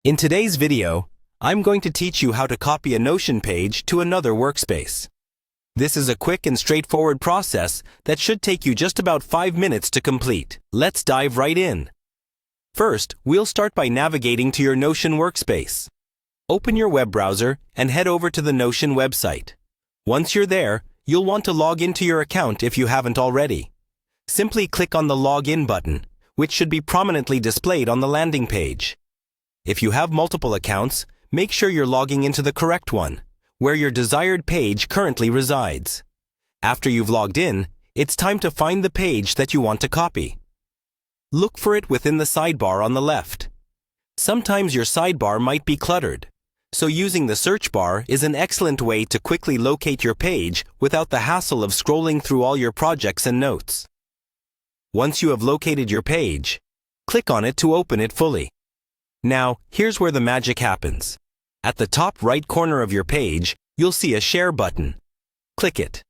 In today's video, I'm going to teach you how to copy a Notion page to another workspace. This is a quick and straightforward process that should take you just about 5 minutes to complete. Let's dive right in. First, we'll start by navigating to your Notion workspace. Open your web browser and head over to the Notion website. Once you're there, you'll want to log into your account if you haven't already. Simply click on the Login button, which should be prominently displayed on the landing page. If you have multiple accounts, make sure you're logging into the correct one, where your desired page currently resides. After you've logged in, it's time to find the page that you want to copy. Look for it within the sidebar on the left. Sometimes your sidebar might be cluttered, so using the search bar is an excellent way to quickly locate your page without the hassle of scrolling through all your projects and notes. Once you have located your page, click on it to open it fully. Now, here's where the magic happens. At the top right corner of your page, you'll see a Share button. Click it.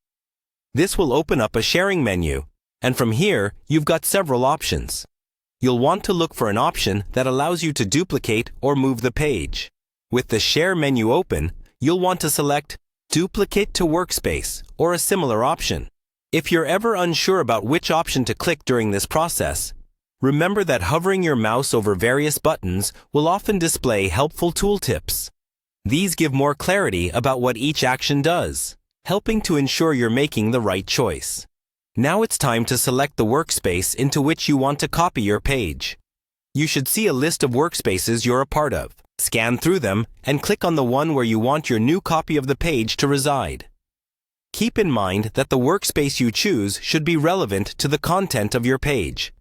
This will open up a sharing menu, and from here, you've got several options. You'll want to look for an option that allows you to duplicate or move the page. With the Share menu open, you'll want to select Duplicate to Workspace or a similar option. If you're ever unsure about which option to click during this process, remember that hovering your mouse over various buttons will often display helpful tooltips. These give more clarity about what each action does, helping to ensure you're making the right choice. Now it's time to select the workspace into which you want to copy your page. You should see a list of workspaces you're a part of. Scan through them and click on the one where you want your new copy of the page to reside. Keep in mind that the workspace you choose should be relevant to the content of your page,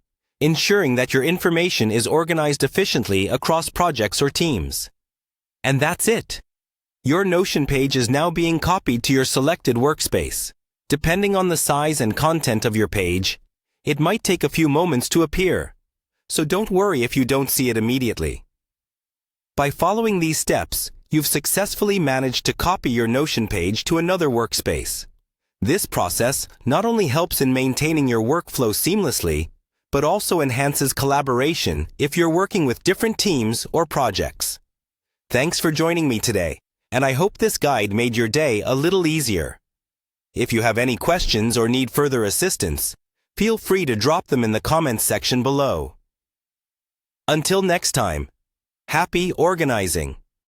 ensuring that your information is organized efficiently across projects or teams. And that's it. Your Notion page is now being copied to your selected workspace. Depending on the size and content of your page, it might take a few moments to appear, so don't worry if you don't see it immediately. By following these steps, you've successfully managed to copy your Notion page to another workspace. This process not only helps in maintaining your workflow seamlessly, but also enhances collaboration if you're working with different teams or projects. Thanks for joining me today, and I hope this guide made your day a little easier. If you have any questions or need further assistance, feel free to drop them in the comments section below. Until next time, happy organizing!